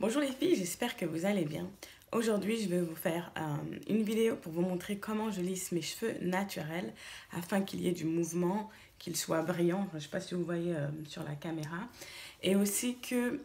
Bonjour les filles, j'espère que vous allez bien. Aujourd'hui, je vais vous faire une vidéo pour vous montrer comment je lisse mes cheveux naturels afin qu'il y ait du mouvement, qu'ils soient brillants. Je ne sais pas si vous voyez sur la caméra. Et aussi que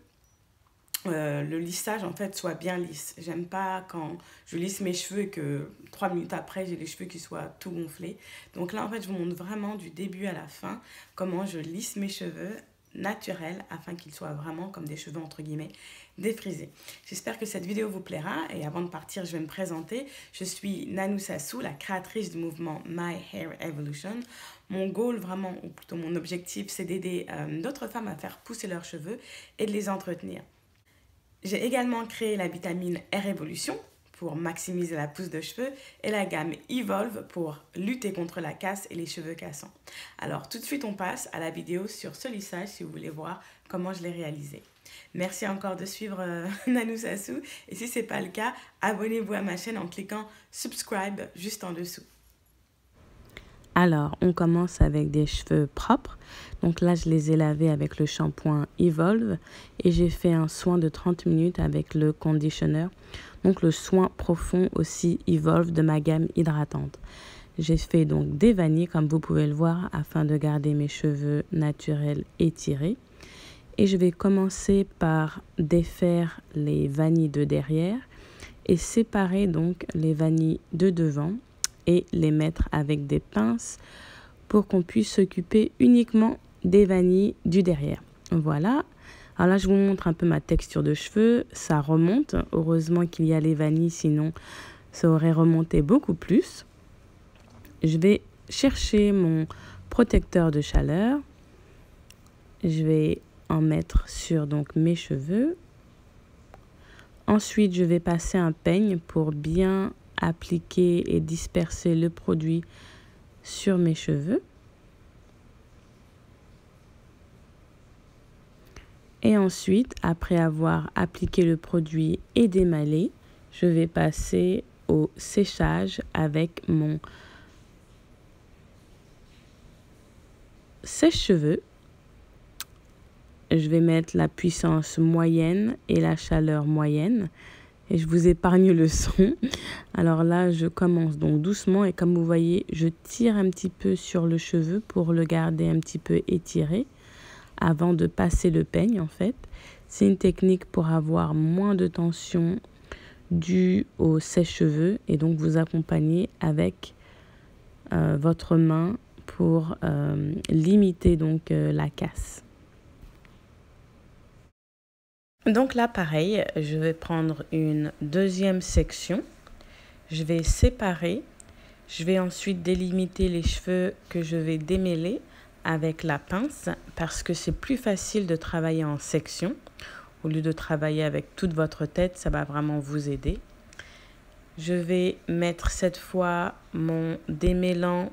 le lissage en fait soit bien lisse. J'aime pas quand je lisse mes cheveux et que 3 minutes après j'ai les cheveux qui soient tout gonflés. Donc là en fait je vous montre vraiment du début à la fin comment je lisse mes cheveux naturels afin qu'ils soient vraiment comme des cheveux entre guillemets défrisés. J'espère que cette vidéo vous plaira et avant de partir je vais me présenter. Je suis Nanou Sassou, la créatrice du mouvement My Hair Evolution. Mon goal vraiment, ou plutôt mon objectif, c'est d'aider d'autres femmes à faire pousser leurs cheveux et de les entretenir. J'ai également créé la vitamine Hair Evolution pour maximiser la pousse de cheveux et la gamme Evolve pour lutter contre la casse et les cheveux cassants. Alors tout de suite on passe à la vidéo sur ce lissage si vous voulez voir comment je l'ai réalisé. Merci encore de suivre Nanou Sassou et si ce n'est pas le cas, abonnez-vous à ma chaîne en cliquant subscribe juste en dessous. Alors, on commence avec des cheveux propres. Donc là, je les ai lavés avec le shampoing Evolve et j'ai fait un soin de 30 minutes avec le conditioner. Donc le soin profond aussi Evolve de ma gamme hydratante. J'ai fait donc des vanilles comme vous pouvez le voir afin de garder mes cheveux naturels étirés. Et je vais commencer par défaire les vanilles de derrière et séparer donc les vanilles de devant et les mettre avec des pinces pour qu'on puisse s'occuper uniquement des vanilles du derrière. Voilà. Alors là, je vous montre un peu ma texture de cheveux. Ça remonte. Heureusement qu'il y a les vanilles, sinon ça aurait remonté beaucoup plus. Je vais chercher mon protecteur de chaleur. Je vais en mettre sur donc mes cheveux. Ensuite, je vais passer un peigne pour bien appliquer et disperser le produit sur mes cheveux. Et ensuite, après avoir appliqué le produit et démêlé, je vais passer au séchage avec mon sèche-cheveux. Je vais mettre la puissance moyenne et la chaleur moyenne. Et je vous épargne le son. Alors là, je commence donc doucement et comme vous voyez, je tire un petit peu sur le cheveu pour le garder un petit peu étiré avant de passer le peigne en fait. C'est une technique pour avoir moins de tension due au sèche-cheveux et donc vous accompagner avec votre main pour limiter donc la casse. Donc là, pareil, je vais prendre une deuxième section. Je vais séparer. Je vais ensuite délimiter les cheveux que je vais démêler avec la pince parce que c'est plus facile de travailler en section. Au lieu de travailler avec toute votre tête, ça va vraiment vous aider. Je vais mettre cette fois mon démêlant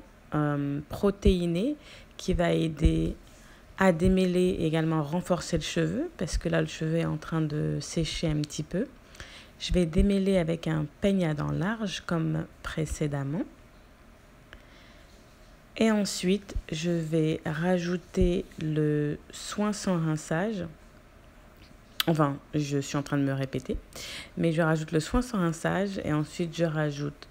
protéiné qui va aider à démêler et également renforcer le cheveu parce que là le cheveu est en train de sécher un petit peu. Je vais démêler avec un peigne à dents larges comme précédemment. Et ensuite, je vais rajouter le soin sans rinçage. Enfin, je suis en train de me répéter. Mais je rajoute le soin sans rinçage et ensuite je rajoute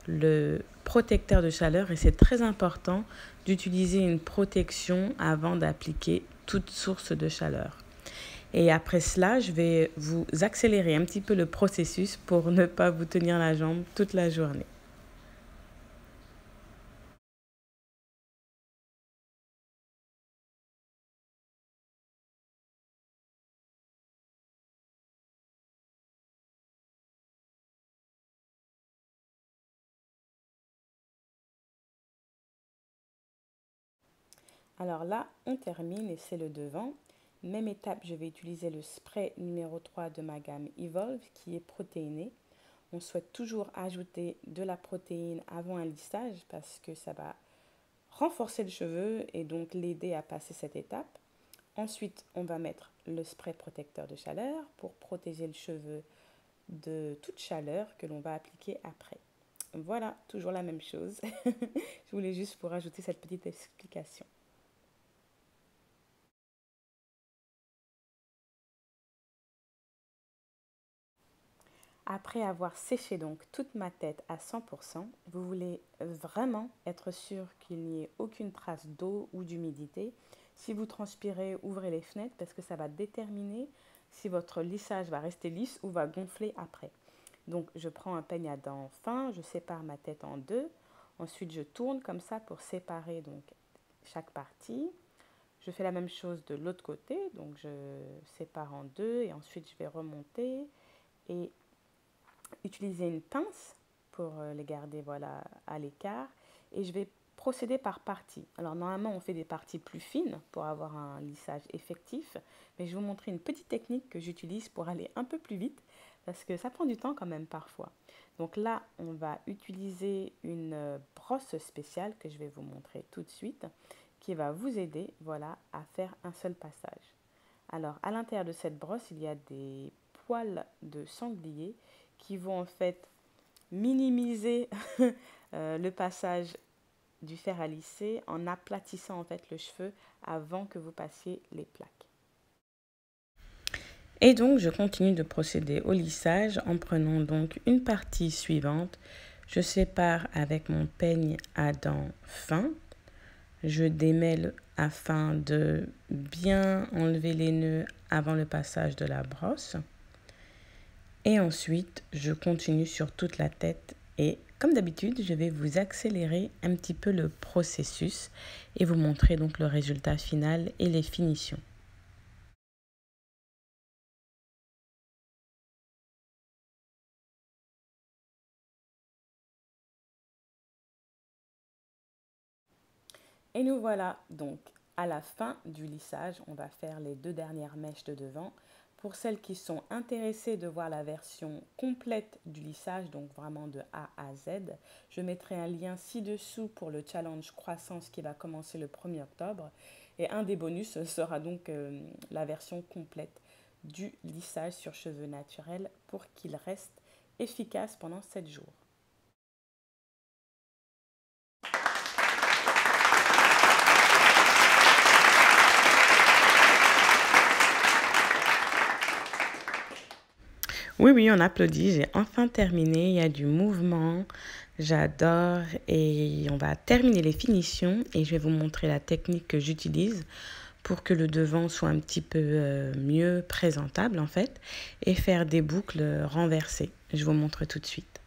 le protecteur de chaleur. Et c'est très important d'utiliser une protection avant d'appliquer toute source de chaleur. Et après cela, je vais vous accélérer un petit peu le processus pour ne pas vous tenir la jambe toute la journée. Alors là, on termine et c'est le devant. Même étape, je vais utiliser le spray numéro 3 de ma gamme Evolve qui est protéiné. On souhaite toujours ajouter de la protéine avant un lissage parce que ça va renforcer le cheveu et donc l'aider à passer cette étape. Ensuite, on va mettre le spray protecteur de chaleur pour protéger le cheveu de toute chaleur que l'on va appliquer après. Voilà, toujours la même chose. Je voulais juste vous rajouter cette petite explication. Après avoir séché donc toute ma tête à 100%, vous voulez vraiment être sûr qu'il n'y ait aucune trace d'eau ou d'humidité. Si vous transpirez, ouvrez les fenêtres parce que ça va déterminer si votre lissage va rester lisse ou va gonfler après. Donc je prends un peigne à dents fin, je sépare ma tête en deux. Ensuite je tourne comme ça pour séparer donc chaque partie. Je fais la même chose de l'autre côté, donc je sépare en deux et ensuite je vais remonter et utiliser une pince pour les garder voilà, à l'écart et je vais procéder par parties. Alors normalement on fait des parties plus fines pour avoir un lissage effectif, mais je vais vous montrer une petite technique que j'utilise pour aller un peu plus vite parce que ça prend du temps quand même parfois. Donc là on va utiliser une brosse spéciale que je vais vous montrer tout de suite qui va vous aider voilà, à faire un seul passage. Alors à l'intérieur de cette brosse il y a des poils de sanglier qui vont en fait minimiser le passage du fer à lisser en aplatissant en fait le cheveu avant que vous passiez les plaques. Et donc je continue de procéder au lissage en prenant donc une partie suivante. Je sépare avec mon peigne à dents fin. Je démêle afin de bien enlever les nœuds avant le passage de la brosse. Et ensuite, je continue sur toute la tête et comme d'habitude, je vais vous accélérer un petit peu le processus et vous montrer donc le résultat final et les finitions. Et nous voilà donc à la fin du lissage. On va faire les deux dernières mèches de devant. Pour celles qui sont intéressées de voir la version complète du lissage, donc vraiment de A à Z, je mettrai un lien ci-dessous pour le challenge croissance qui va commencer le 1er octobre. Et un des bonus sera donc la version complète du lissage sur cheveux naturels pour qu'il reste efficace pendant 7 jours. Oui, on applaudit. J'ai enfin terminé. Il y a du mouvement. J'adore. Et on va terminer les finitions. Et je vais vous montrer la technique que j'utilise pour que le devant soit un petit peu mieux présentable en fait. Et faire des boucles renversées. Je vous montre tout de suite.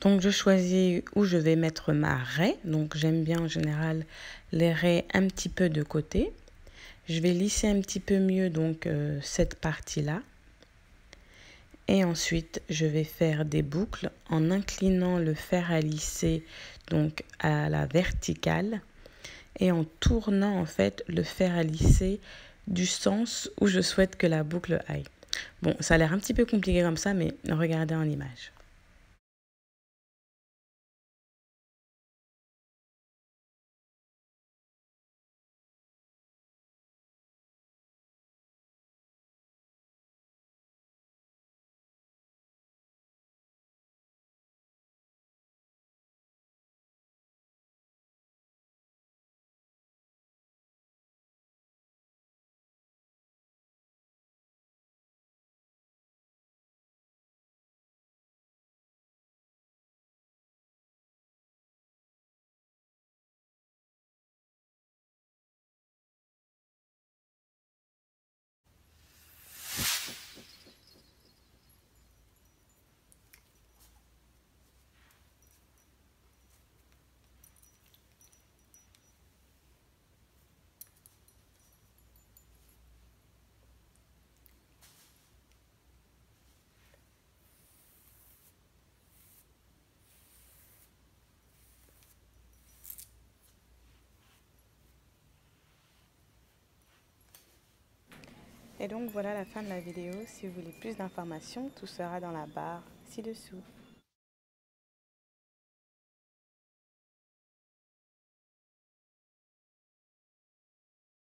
Donc je choisis où je vais mettre ma raie. Donc j'aime bien en général les raies un petit peu de côté. Je vais lisser un petit peu mieux donc cette partie-là. Et ensuite, je vais faire des boucles en inclinant le fer à lisser donc à la verticale et en tournant en fait le fer à lisser du sens où je souhaite que la boucle aille. Bon, ça a l'air un petit peu compliqué comme ça, mais regardez en image. Et donc voilà la fin de la vidéo. Si vous voulez plus d'informations, tout sera dans la barre ci-dessous.